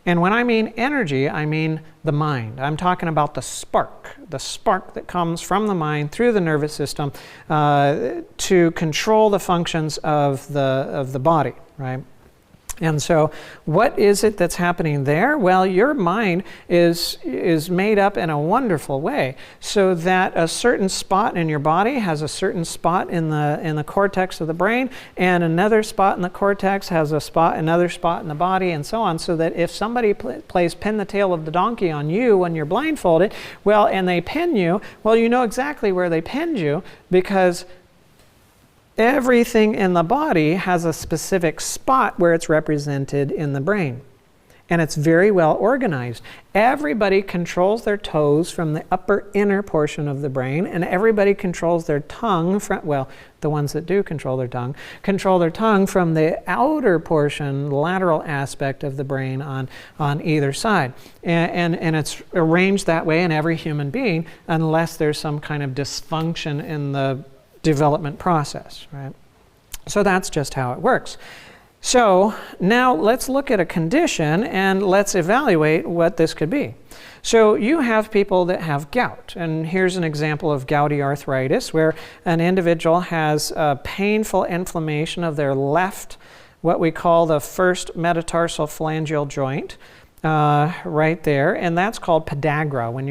And when I mean energy, I mean the mind. I'm talking about the spark that comes from the mind through the nervous system to control the functions of the body, right? And so what is it that's happening there? Well, your mind is made up in a wonderful way so that a certain spot in your body has a certain spot in the cortex of the brain, and another spot in the cortex has another spot in the body, and so on, so that if somebody plays pin the tail of the donkey on you when you're blindfolded, well, and they pin you, well, you know exactly where they pinned you, because everything in the body has a specific spot where it's represented in the brain. And it's very well organized. Everybody controls their toes from the upper inner portion of the brain, and everybody controls their tongue from, well, the ones that do control their tongue from the outer portion, lateral aspect of the brain on either side. And it's arranged that way in every human being, unless there's some kind of dysfunction in the development process, right? So that's just how it works. So now let's look at a condition and let's evaluate what this could be. So you have people that have gout, and here's an example of gouty arthritis where an individual has a painful inflammation of their left, what we call the first metatarsal phalangeal joint, right there, and that's called podagra. When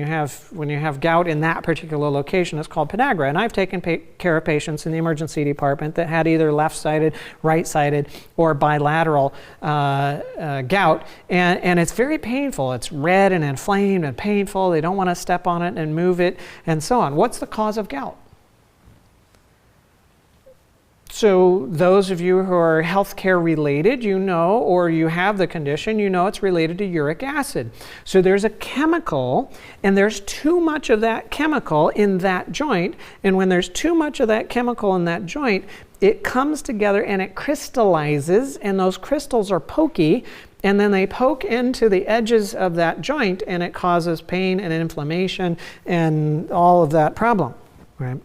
you have gout in that particular location, it's called podagra. And I've taken care of patients in the emergency department that had either left-sided, right-sided, or bilateral gout, and it's very painful. It's red and inflamed and painful. They don't want to step on it and move it, and so on. What's the cause of gout? So those of you who are healthcare related, you know, or you have the condition, you know it's related to uric acid. So there's a chemical, and there's too much of that chemical in that joint, and when there's too much of that chemical in that joint, it comes together and it crystallizes, and those crystals are pokey, and then they poke into the edges of that joint, and it causes pain and inflammation and all of that problem, right?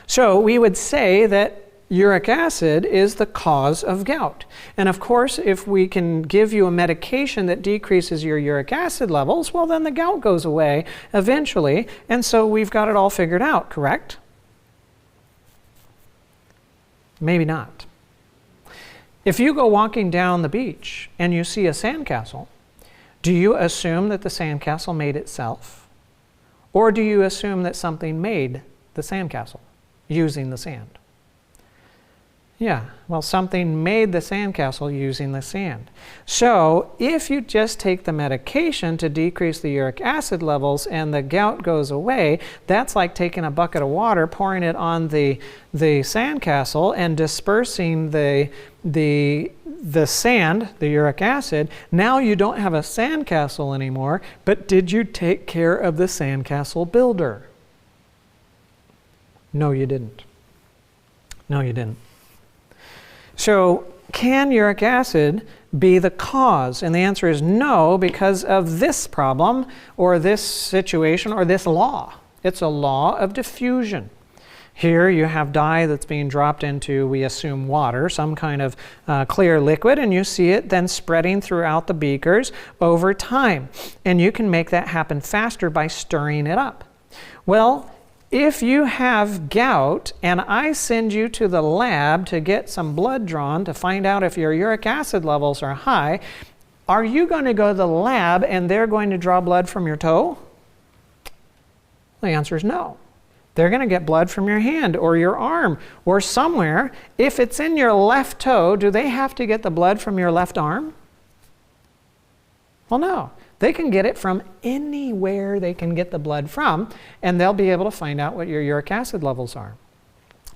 So we would say that uric acid is the cause of gout. And of course, if we can give you a medication that decreases your uric acid levels, well, then the gout goes away eventually. And so we've got it all figured out, correct? Maybe not. If you go walking down the beach and you see a sandcastle, do you assume that the sandcastle made itself? Or do you assume that something made the sandcastle using the sand? Yeah, well, something made the sandcastle using the sand. So if you just take the medication to decrease the uric acid levels and the gout goes away, that's like taking a bucket of water, pouring it on the sandcastle and dispersing the sand, the uric acid. Now you don't have a sandcastle anymore, but did you take care of the sandcastle builder? No, you didn't. No, you didn't. So can uric acid be the cause? And the answer is no, because of this problem or this situation or this law. It's a law of diffusion. Here you have dye that's being dropped into, we assume, water, some kind of clear liquid, and you see it then spreading throughout the beakers over time. And you can make that happen faster by stirring it up. Well, if you have gout and I send you to the lab to get some blood drawn to find out if your uric acid levels are high, are you going to go to the lab and they're going to draw blood from your toe? The answer is no. They're going to get blood from your hand or your arm or somewhere. If it's in your left toe, do they have to get the blood from your left arm? Well, no. They can get it from anywhere they can get the blood from, and they'll be able to find out what your uric acid levels are.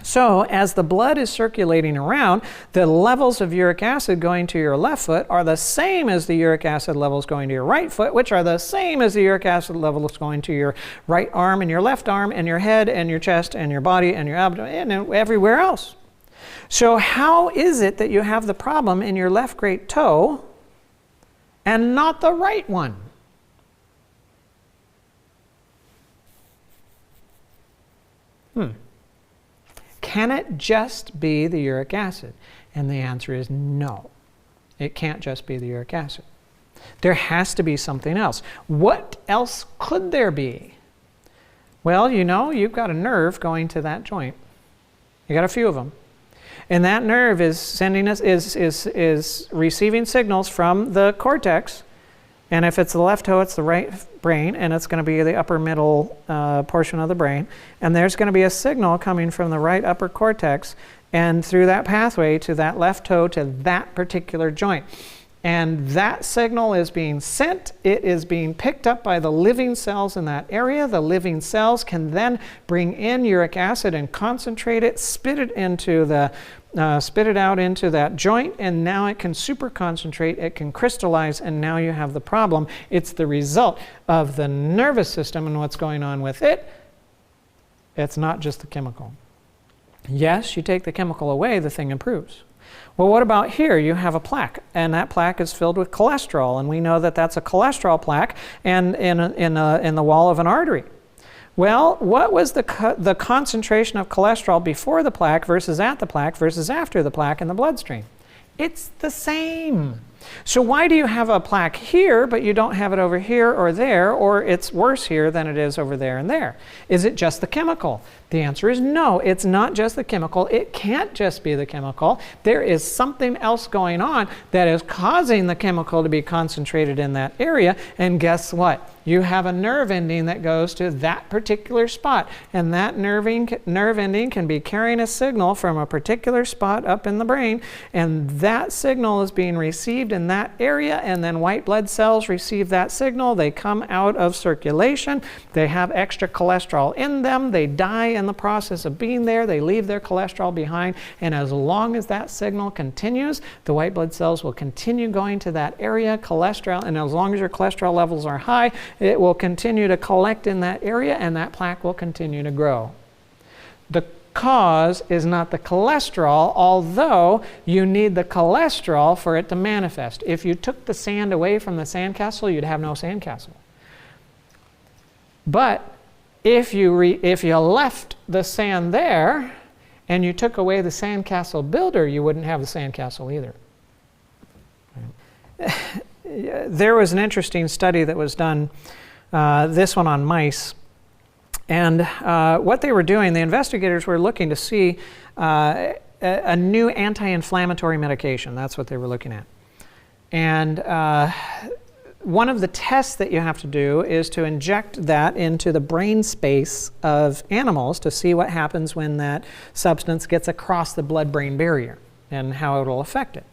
So as the blood is circulating around, the levels of uric acid going to your left foot are the same as the uric acid levels going to your right foot, which are the same as the uric acid levels going to your right arm and your left arm and your head and your chest and your body and your abdomen and everywhere else. So how is it that you have the problem in your left great toe and not the right one? Can it just be the uric acid? And the answer is no. It can't just be the uric acid. There has to be something else. What else could there be? Well, you know, you've got a nerve going to that joint. You got a few of them. And that nerve is sending us is receiving signals from the cortex. And if it's the left toe, it's the right brain, and it's going to be the upper middle portion of the brain. And there's going to be a signal coming from the right upper cortex and through that pathway to that left toe to that particular joint. And that signal is being sent. It is being picked up by the living cells in that area. The living cells can then bring in uric acid and concentrate it, spit it out into that joint, and now it can super concentrate, it can crystallize, and now you have the problem. It's the result of the nervous system and what's going on with it. It's not just the chemical. Yes, you take the chemical away, the thing improves. Well, what about here? You have a plaque, and that plaque is filled with cholesterol, and we know that that's a cholesterol plaque and in the wall of an artery. Well, what was the concentration of cholesterol before the plaque versus at the plaque versus after the plaque in the bloodstream? It's the same. So why do you have a plaque here, but you don't have it over here or there, or it's worse here than it is over there and there? Is it just the chemical? The answer is no, it's not just the chemical. It can't just be the chemical. There is something else going on that is causing the chemical to be concentrated in that area, and guess what? You have a nerve ending that goes to that particular spot, and that nerve ending can be carrying a signal from a particular spot up in the brain, and that signal is being received in that area, and then white blood cells receive that signal. They come out of circulation. They have extra cholesterol in them. They die in the process of being there. They leave their cholesterol behind, and as long as that signal continues, the white blood cells will continue going to that area, cholesterol, and as long as your cholesterol levels are high, it will continue to collect in that area, and that plaque will continue to grow. The cause is not the cholesterol, although you need the cholesterol for it to manifest. If you took the sand away from the sandcastle, you'd have no sandcastle. But if you left the sand there and you took away the sandcastle builder, you wouldn't have the sandcastle either. There was an interesting study that was done, this one on mice. And what they were doing, the investigators were looking to see a new anti-inflammatory medication. That's what they were looking at. And one of the tests that you have to do is to inject that into the brain space of animals to see what happens when that substance gets across the blood-brain barrier and how it will affect it.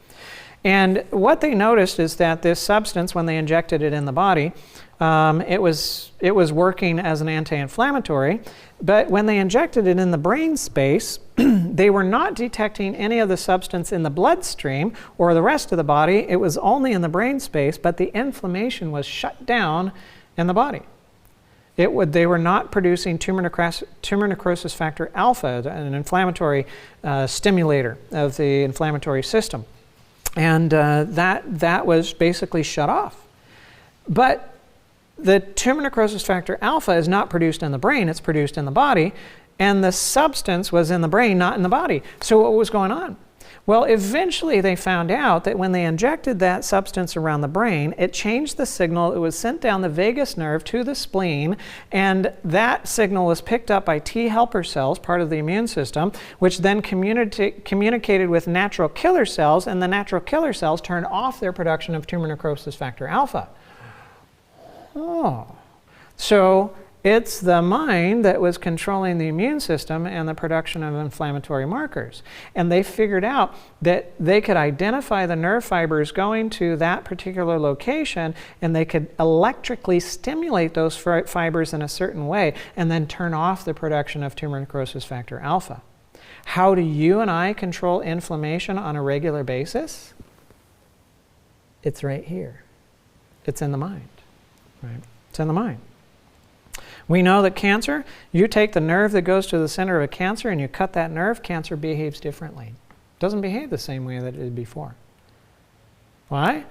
And what they noticed is that this substance, when they injected it in the body, it was working as an anti-inflammatory, but when they injected it in the brain space, they were not detecting any of the substance in the bloodstream or the rest of the body. It was only in the brain space, but the inflammation was shut down in the body. They were not producing tumor necrosis factor alpha, an inflammatory stimulator of the inflammatory system. And that was basically shut off. But the tumor necrosis factor alpha is not produced in the brain, it's produced in the body, and the substance was in the brain, not in the body. So what was going on? Well, eventually they found out that when they injected that substance around the brain, it changed the signal. It was sent down the vagus nerve to the spleen, and that signal was picked up by T helper cells, part of the immune system, which then communicated with natural killer cells, and the natural killer cells turned off their production of tumor necrosis factor alpha. Oh, so it's the mind that was controlling the immune system and the production of inflammatory markers. And they figured out that they could identify the nerve fibers going to that particular location, and they could electrically stimulate those fibers in a certain way and then turn off the production of tumor necrosis factor alpha. How do you and I control inflammation on a regular basis? It's right here. It's in the mind. Right? It's in the mind. We know that cancer, you take the nerve that goes to the center of a cancer and you cut that nerve, cancer behaves differently. It doesn't behave the same way that it did before. Why?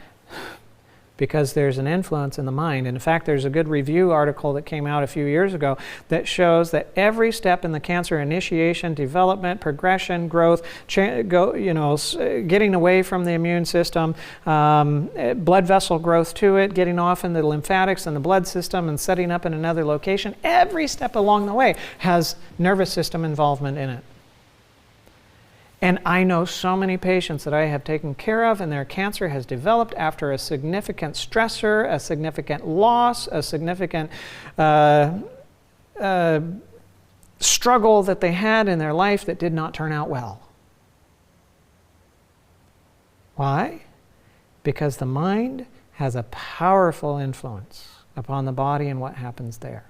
because there's an influence in the mind. And in fact, there's a good review article that came out a few years ago that shows that every step in the cancer initiation, development, progression, growth, getting away from the immune system, blood vessel growth to it, getting off in the lymphatics and the blood system and setting up in another location, every step along the way has nervous system involvement in it. And I know so many patients that I have taken care of and their cancer has developed after a significant stressor, a significant loss, a significant struggle that they had in their life that did not turn out well. Why? Because the mind has a powerful influence upon the body and what happens there.